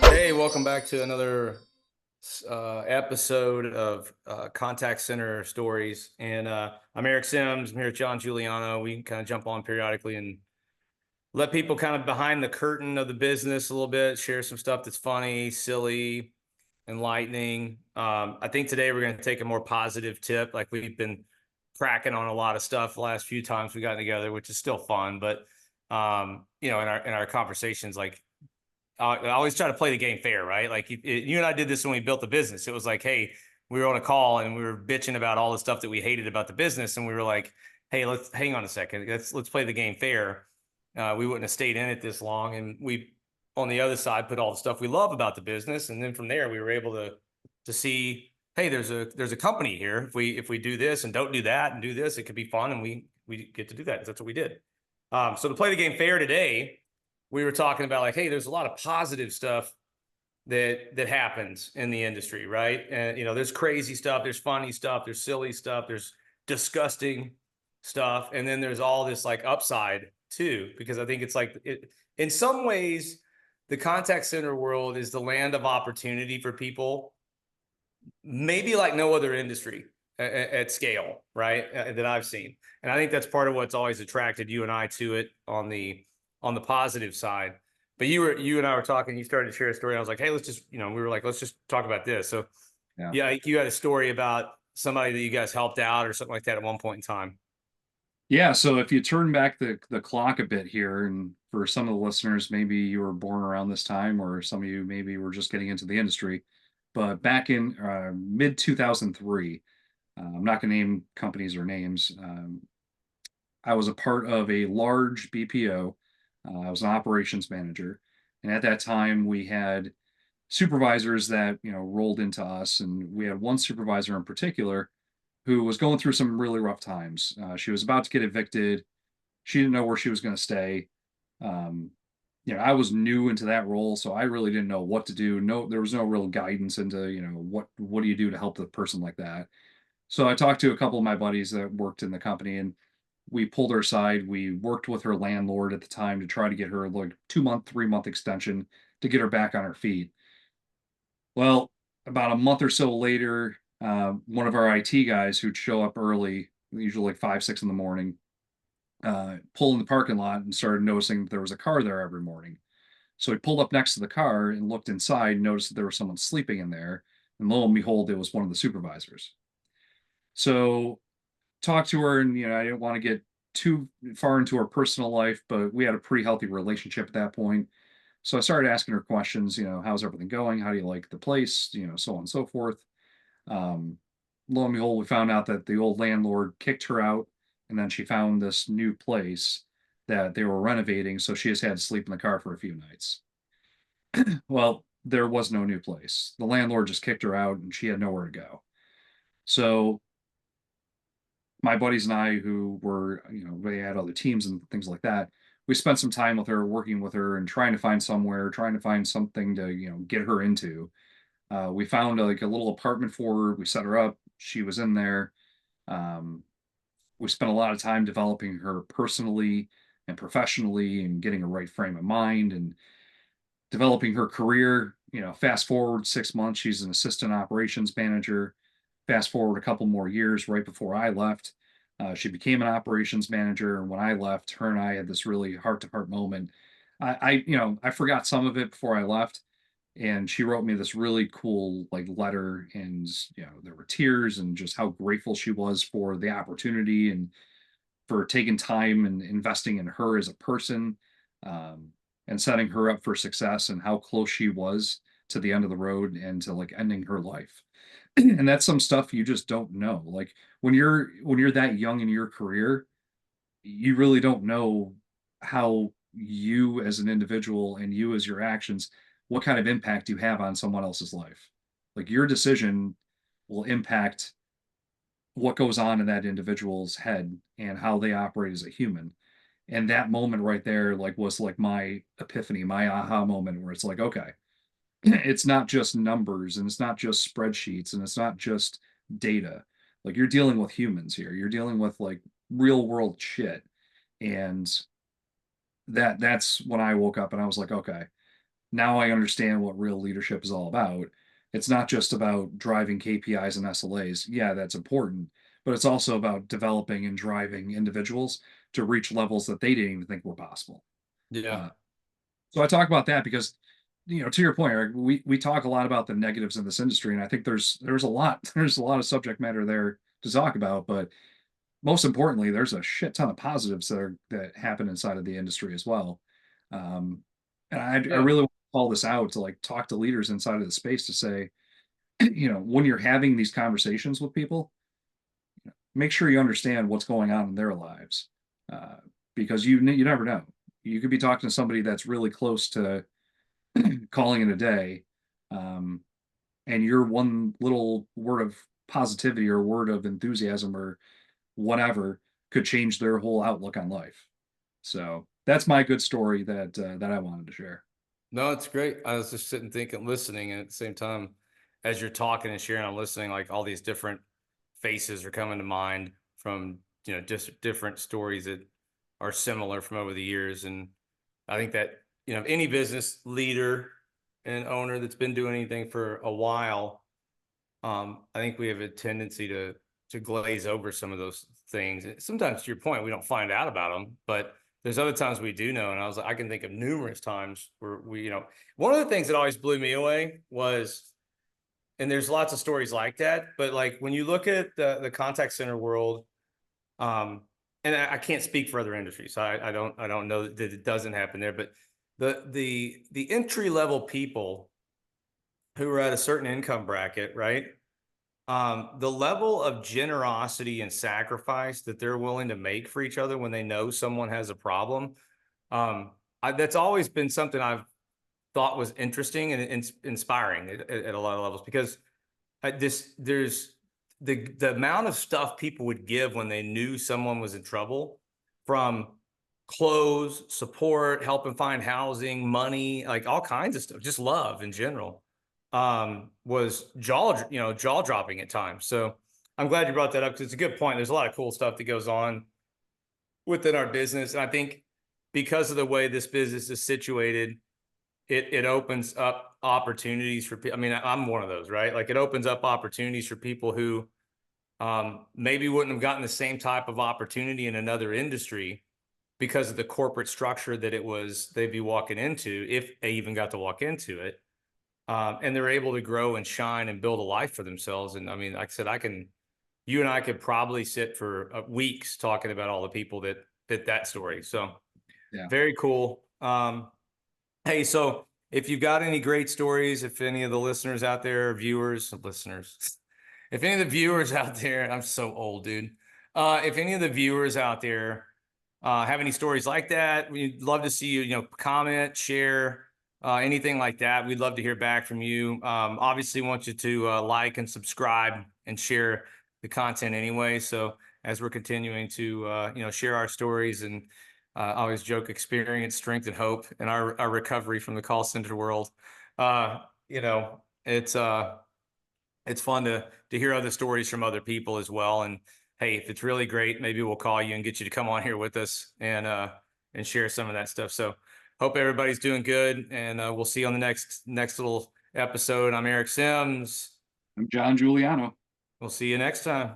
Hey, welcome back to another episode of Contact Center Stories. And I'm Eric Sims. I'm here with John Juliano. We kind of jump on periodically and let people kind of behind the curtain of the business a little bit, share some stuff that's funny, silly, enlightening. I think today we're going to take a more positive tip. Like we've been cracking on a lot of stuff the last few times we got together, which is still fun. But in our conversations, like I always try to play the game fair, right? Like you and I did this when we built the business. It was like, hey, we were on a call and we were bitching about all the stuff that we hated about the business, and we were like, hey, let's hang on a second. Let's play the game fair. We wouldn't have stayed in it this long, and we on the other side put all the stuff we love about the business, and then from there we were able to see, hey, there's a company here. If we do this and don't do that and do this, it could be fun, and we get to do that. That's what we did. So to play the game fair today, we were talking about like, hey, there's a lot of positive stuff that happens in the industry, right? And there's crazy stuff, there's funny stuff, there's silly stuff, there's disgusting stuff, and then there's all this like upside too, because I think it's like in some ways, the contact center world is the land of opportunity for people, maybe like no other industry at scale, right? That I've seen. And I think that's part of what's always attracted you and I to it on the positive side. But you and I were talking, you started to share a story. I was like, hey, we were like, let's just talk about this. So Yeah. yeah, you had a story about somebody that you guys helped out or something like that at one point in time. Yeah. So if you turn back the clock a bit here, and for some of the listeners, maybe you were born around this time, or some of you maybe were just getting into the industry. But back in mid 2003, I'm not going to name companies or names. I was a part of a large BPO. I was an operations manager. And at that time, we had supervisors that, rolled into us. And we had one supervisor in particular who was going through some really rough times. She was about to get evicted. She didn't know where she was going to stay. Um, I was new into that role, so I really didn't know what to do. No, there was no real guidance into, what do you do to help the person like that. So I talked to a couple of my buddies that worked in the company, and we pulled her aside. We worked with her landlord at the time to try to get her like 2 month, 3 month extension to get her back on her feet. Well, about a month or so later, one of our IT guys who'd show up early, usually like 5, 6 in the morning, pulled in the parking lot and started noticing that there was a car there every morning. So he pulled up next to the car and looked inside, and noticed that there was someone sleeping in there. And lo and behold, it was one of the supervisors. So talked to her, and I didn't want to get too far into her personal life, but we had a pretty healthy relationship at that point. So I started asking her questions, how's everything going? How do you like the place? So on and so forth. Um, Lo and behold, we found out that the old landlord kicked her out, and then she found this new place that they were renovating. So she just had to sleep in the car for a few nights. Well, there was no new place. The landlord just kicked her out, and she had nowhere to go. So my buddies and I, who were, they had other teams and things like that, we spent some time with her, working with her, and trying to find somewhere, trying to find something to, get her into. We found like a little apartment for her. We set her up. She was in there. Um, we spent a lot of time developing her personally and professionally, and getting a right frame of mind and developing her career. Fast forward 6 months, she's an assistant operations manager. Fast forward a couple more years, right before I left, she became an operations manager. And when I left, her and I had this really heart to heart moment. I forgot some of it before I left, and she wrote me this really cool like letter, and there were tears, and just how grateful she was for the opportunity, and for taking time and investing in her as a person, um, and setting her up for success, and how close she was to the end of the road and to like ending her life. And that's some stuff you just don't know. Like when you're that young in your career, you really don't know how you as an individual, and you as your actions, what kind of impact you have on someone else's life. Like your decision will impact what goes on in that individual's head and how they operate as a human. And that moment right there like was like my epiphany, my aha moment, where it's like, okay, it's not just numbers, and it's not just spreadsheets, and it's not just data. Like you're dealing with humans here. You're dealing with like real world shit. And that's when I woke up and I was like, okay, now I understand what real leadership is all about. It's not just about driving KPIs and SLAs. Yeah, that's important, but it's also about developing and driving individuals to reach levels that they didn't even think were possible. Yeah. Uh, so I talk about that because, to your point, Eric, we talk a lot about the negatives in this industry, and I think there's a lot there's a lot of subject matter there to talk about, but most importantly, there's a shit ton of positives that happen inside of the industry as well. Um, and I Yeah. really want to call this out to like talk to leaders inside of the space to say, when you're having these conversations with people, make sure you understand what's going on in their lives, uh, because you never know. You could be talking to somebody that's really close to calling it a day, um, and your one little word of positivity or word of enthusiasm or whatever could change their whole outlook on life. So that's my good story that I wanted to share. No, it's great. I was just sitting thinking, listening, and at the same time, as you're talking and sharing, I'm listening, like all these different faces are coming to mind from, just different stories that are similar from over the years. And I think that, any business leader and owner that's been doing anything for a while, I think we have a tendency to glaze over some of those things. Sometimes, to your point, we don't find out about them, but there's other times we do know. And I can think of numerous times where one of the things that always blew me away was, and there's lots of stories like that, but like when you look at the contact center world, um, and I can't speak for other industries, so I don't know that it doesn't happen there, but the entry level people who are at a certain income bracket, right? The level of generosity and sacrifice that they're willing to make for each other when they know someone has a problem, that's always been something I've thought was interesting and inspiring at a lot of levels, because there's the amount of stuff people would give when they knew someone was in trouble, from clothes, support, helping find housing, money, like all kinds of stuff, just love in general, was jaw dropping at times. So I'm glad you brought that up, because it's a good point. There's a lot of cool stuff that goes on within our business. And I think because of the way this business is situated, it opens up opportunities for people. I mean, I'm one of those, right? Like it opens up opportunities for people who maybe wouldn't have gotten the same type of opportunity in another industry because of the corporate structure that they'd be walking into, if they even got to walk into it. And they're able to grow and shine and build a life for themselves. And I mean, like I said, you and I could probably sit for weeks talking about all the people that fit that story. So Yeah. very cool. Hey, so if you've got any great stories, if any of the listeners out there, listeners, if any of the viewers out there, I'm so old, dude. If any of the viewers out there have any stories like that, we'd love to see you, comment, share, anything like that. We'd love to hear back from you. Obviously, want you to like and subscribe and share the content anyway. So as we're continuing to, share our stories, and I always joke, experience, strength, and hope in our recovery from the call center world. Uh, you know, it's fun to hear other stories from other people as well. And hey, if it's really great, maybe we'll call you and get you to come on here with us and share some of that stuff. So hope everybody's doing good, and we'll see you on the next little episode. I'm Eric Sims. I'm John Giuliano. We'll see you next time.